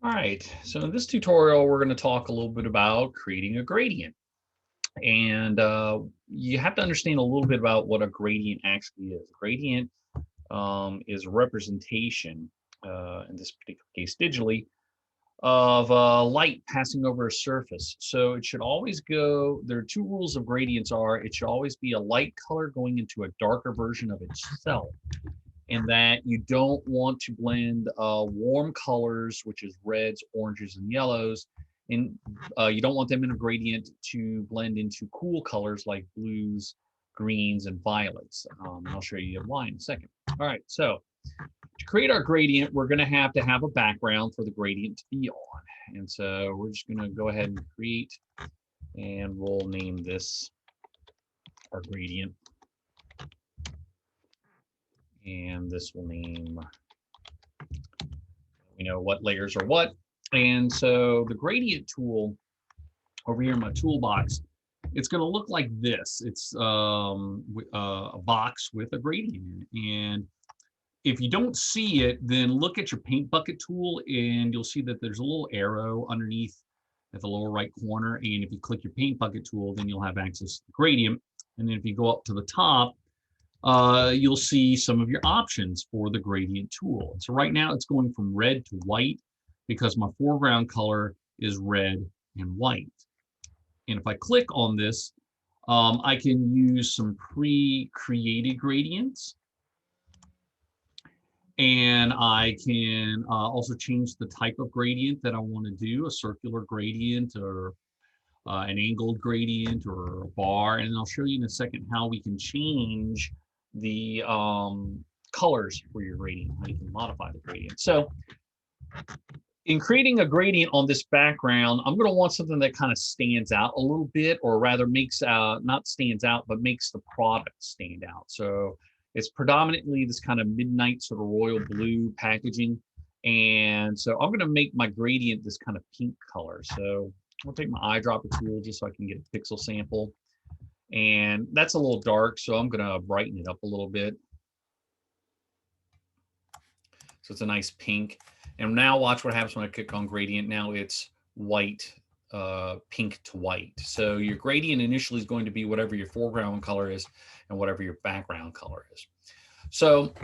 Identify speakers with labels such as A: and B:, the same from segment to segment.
A: All right, so in this tutorial, we're going to talk a little bit about creating a gradient. And you have to understand a little bit about what a gradient actually is. Gradient is a representation, in this particular case digitally, of light passing over a surface. So it should always go, there are two rules of gradients are, it should always be a light color going into a darker version of itself, and that you don't want to blend warm colors, which is reds, oranges, and yellows. And you don't want them in a gradient to blend into cool colors like blues, greens, and violets. I'll show you why in a second. All right, so to create our gradient, we're going to have a background for the gradient to be on. And so we're just going to go ahead and create, and we'll name this our gradient. And this will name, what layers are what. And so the gradient tool over here in my toolbox, it's going to look like this. It's a box with a gradient in it. And if you don't see it, then look at your paint bucket tool and you'll see that there's a little arrow underneath at the lower right corner. And if you click your paint bucket tool, then you'll have access to the gradient. And then if you go up to the top, you'll see some of your options for the gradient tool. And so right now it's going from red to white because my foreground color is red and white. And if I click on this, I can use some pre-created gradients. And I can also change the type of gradient that I want to do, a circular gradient or an angled gradient or a bar. And I'll show you in a second how we can change the colors for your gradient, how you can modify the gradient. So in creating a gradient on this background, I'm going to want something that kind of stands out a little bit, or rather makes, not stands out, but makes the product stand out. So it's predominantly this kind of midnight sort of royal blue packaging. And so I'm going to make my gradient this kind of pink color. So I'll take my eyedropper tool just so I can get a pixel sample. And that's a little dark, so I'm going to brighten it up a little bit. So it's a nice pink. And now watch what happens when I click on gradient. Now it's white, pink to white. So your gradient initially is going to be whatever your foreground color is and whatever your background color is. So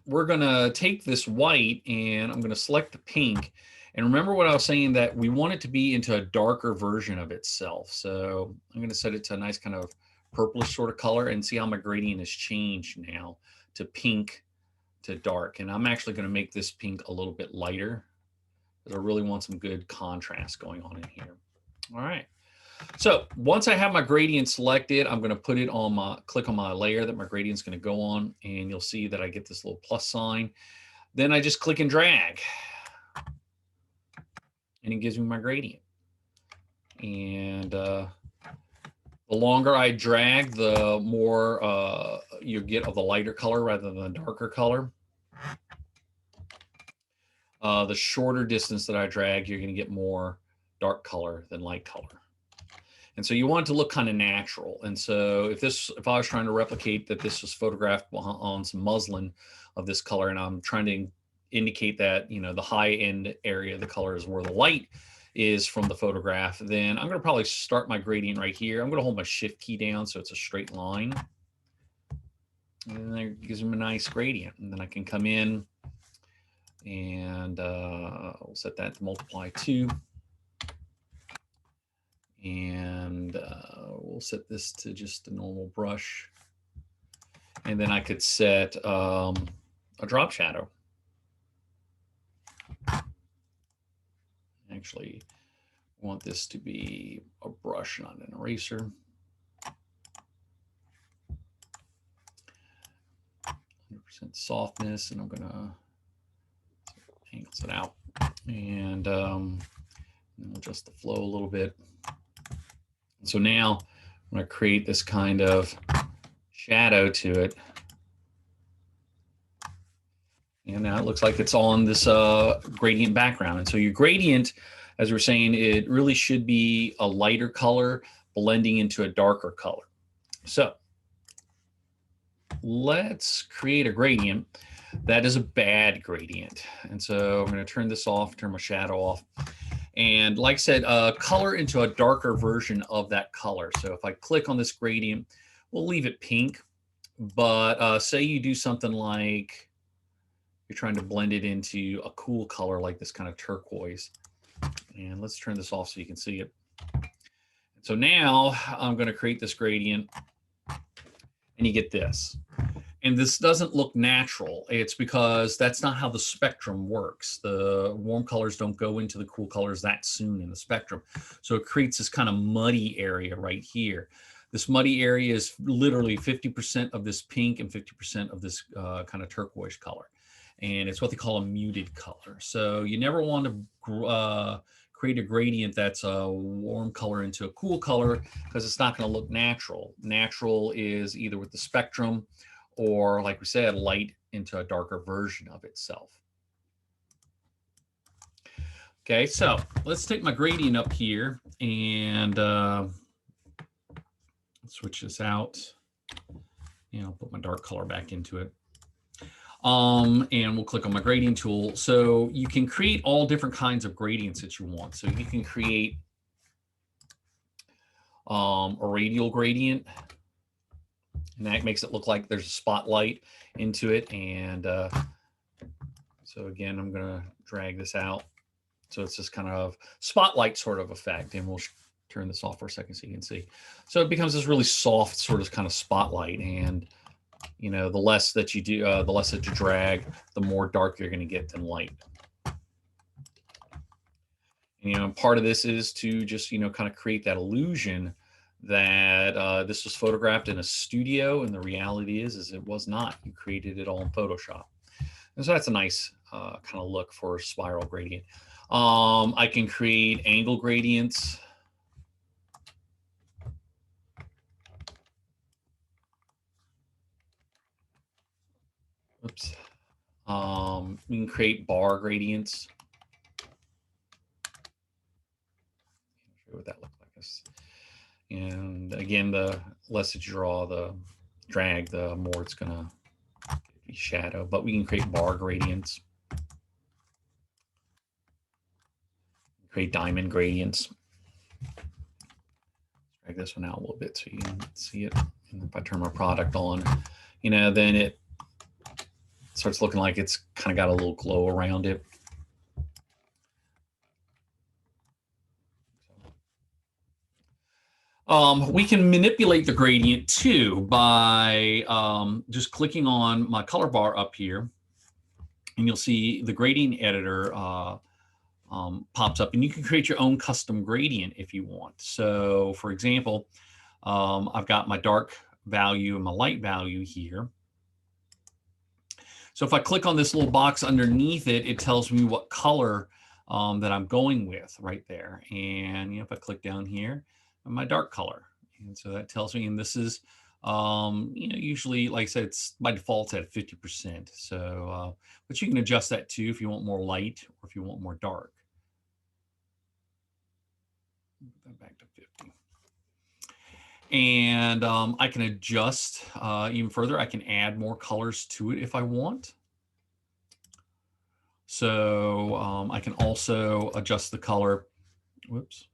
A: we're going to take this white and I'm going to select the pink. And remember what I was saying, that we want it to be into a darker version of itself. So I'm going to set it to a nice kind of purplish sort of color and see how my gradient has changed now to pink to dark. And I'm actually going to make this pink a little bit lighter because I really want some good contrast going on in here. All right. So once I have my gradient selected, I'm going to put it on my, click on my layer that my gradient's going to go on, and you'll see that I get this little plus sign. Then I just click and drag, and it gives me my gradient. And the longer I drag, the more you get of the lighter color rather than the darker color. The shorter distance that I drag, you're going to get more dark color than light color. And so you want it to look kind of natural. And so if I was trying to replicate that this was photographed on some muslin of this color, and I'm trying to indicate that, the high end area of the color is where the light is from the photograph, then I'm going to probably start my gradient right here. I'm going to hold my shift key down so it's a straight line. And that gives me a nice gradient. And then I can come in and we'll set that to multiply 2. And we'll set this to just a normal brush. And then I could set a drop shadow. Actually, I want this to be a brush, not an eraser. 100% softness, and I'm going to angle it out. And adjust the flow a little bit. So now I'm going to create this kind of shadow to it. And now it looks like it's on this gradient background. And so your gradient, as we're saying, it really should be a lighter color blending into a darker color. So let's create a gradient. That is a bad gradient. And so I'm going to turn this off, turn my shadow off. And like I said, color into a darker version of that color. So if I click on this gradient, we'll leave it pink. But say you do something like you're trying to blend it into a cool color like this kind of turquoise. And let's turn this off so you can see it. So now I'm going to create this gradient, and you get this. And this doesn't look natural. It's because that's not how the spectrum works. The warm colors don't go into the cool colors that soon in the spectrum. So it creates this kind of muddy area right here. This muddy area is literally 50% of this pink and 50% of this kind of turquoise color. And it's what they call a muted color. So you never want to create a gradient that's a warm color into a cool color, because it's not going to look natural. Natural is either with the spectrum, or like we said, light into a darker version of itself. Okay, so let's take my gradient up here and switch this out. And I'll put my dark color back into it. And we'll click on my gradient tool. So you can create all different kinds of gradients that you want. So you can create a radial gradient, and that makes it look like there's a spotlight into it. And so again, I'm going to drag this out. So it's this kind of spotlight sort of effect. And we'll turn this off for a second so you can see. So it becomes this really soft sort of kind of spotlight. And, you know, the less that you do, the less that you drag, the more dark you're going to get than light. And, you know, part of this is to just, you know, kind of create that illusion that this was photographed in a studio, and the reality is it was not. You created it all in Photoshop. And so that's a nice kind of look for a spiral gradient. I can create angle gradients. Oops. We can create bar gradients. I'll show you what that looks like. And again, the less that you draw the drag, the more it's going to be shadow. But we can create bar gradients, create diamond gradients. Drag this one out a little bit so you can see it. And if I turn my product on, you know, then it starts looking like it's kind of got a little glow around it. We can manipulate the gradient too by just clicking on my color bar up here, and you'll see the gradient editor pops up, and you can create your own custom gradient if you want. So for example, I've got my dark value and my light value here. So if I click on this little box underneath it, it tells me what color that I'm going with right there. And, you know, if I click down here, my dark color. And so that tells me, and this is, you know, usually, like I said, it's by default at 50%. So, but you can adjust that too if you want more light or if you want more dark. Back to 50. And I can adjust even further. I can add more colors to it if I want. So I can also adjust the color. Whoops.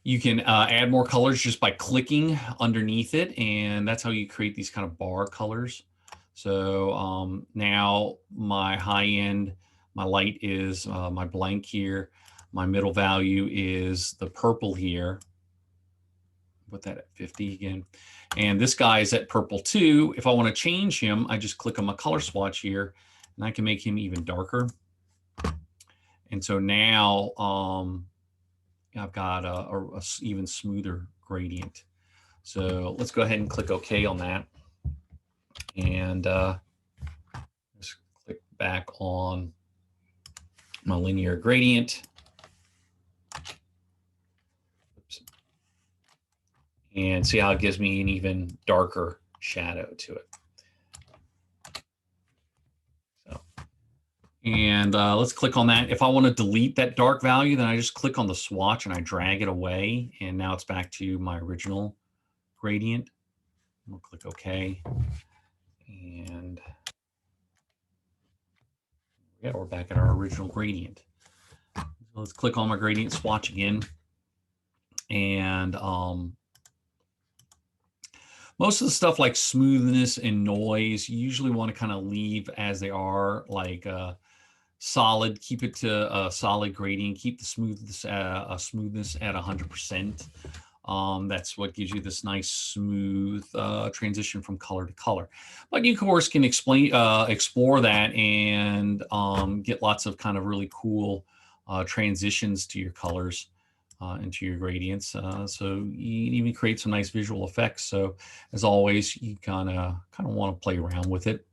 A: You can add more colors just by clicking underneath it, and that's how you create these kind of bar colors. So now my high end, my light is my blank here. My middle value is the purple here. Put that at 50 again. And this guy is at purple too. If I want to change him, I just click on my color swatch here, and I can make him even darker. And so now I've got a even smoother gradient. So let's go ahead and click OK on that. And just click back on my linear gradient. Oops. And see how it gives me an even darker shadow to it. And let's click on that. If I want to delete that dark value, then I just click on the swatch and I drag it away. And now it's back to my original gradient. We'll click OK. And yeah, we're back at our original gradient. So let's click on my gradient swatch again. And most of the stuff like smoothness and noise, you usually want to kind of leave as they are, like solid, keep it to a solid gradient, keep the smoothness at 100%. That's what gives you this nice smooth transition from color to color. But you, of course, can explore that and get lots of kind of really cool transitions to your colors and to your gradients. So you can even create some nice visual effects. So as always, you kind of want to play around with it.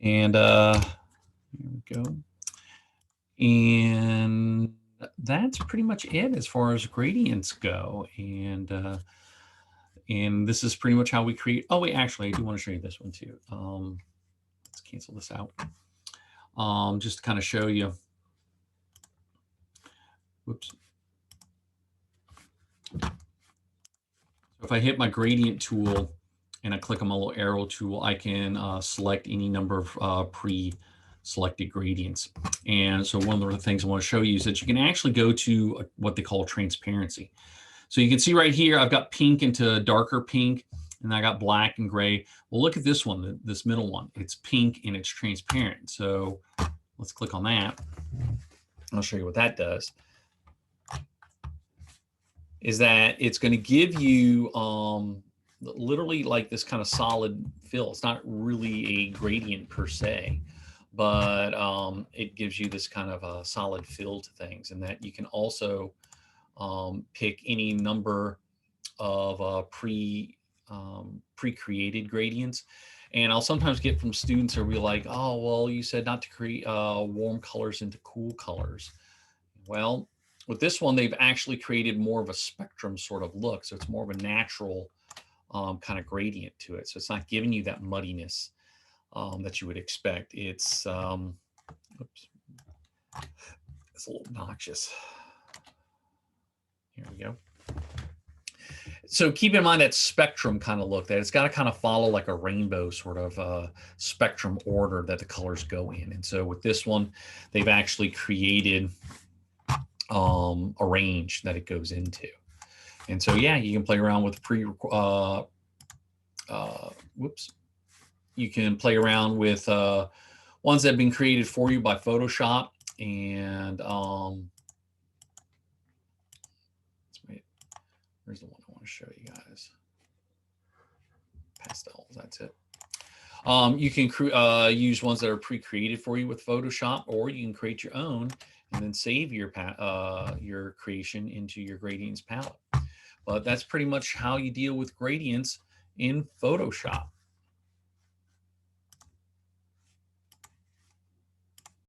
A: And here we go. And that's pretty much it as far as gradients go. And this is pretty much how we create. Oh, wait, actually, I do want to show you this one too. Let's cancel this out. Just to kind of show you. Whoops. So if I hit my gradient tool and I click on my little arrow tool, I can select any number of pre-selected gradients. And so one of the things I want to show you is that you can actually go to what they call transparency. So you can see right here, I've got pink into darker pink, and I got black and gray. Well, look at this one, this middle one. It's pink and it's transparent. So let's click on that. I'll show you what that does. Is that it's going to give you literally like this kind of solid fill. It's not really a gradient per se, but it gives you this kind of a solid fill to things, and that you can also pick any number of pre-created gradients. And I'll sometimes get from students who will be like, oh, well, you said not to create warm colors into cool colors. Well, with this one, they've actually created more of a spectrum sort of look. So it's more of a natural kind of gradient to it. So it's not giving you that muddiness that you would expect. It's, oops, it's a little obnoxious. Here we go. So keep in mind that spectrum kind of look, that it's got to kind of follow like a rainbow sort of spectrum order that the colors go in. And so with this one, they've actually created a range that it goes into. And so, yeah, you can play around with you can play around with ones that have been created for you by Photoshop. And where's the one I want to show you guys? Pastels, that's it. You can use ones that are pre-created for you with Photoshop, or you can create your own and then save your creation into your gradients palette. But that's pretty much how you deal with gradients in Photoshop.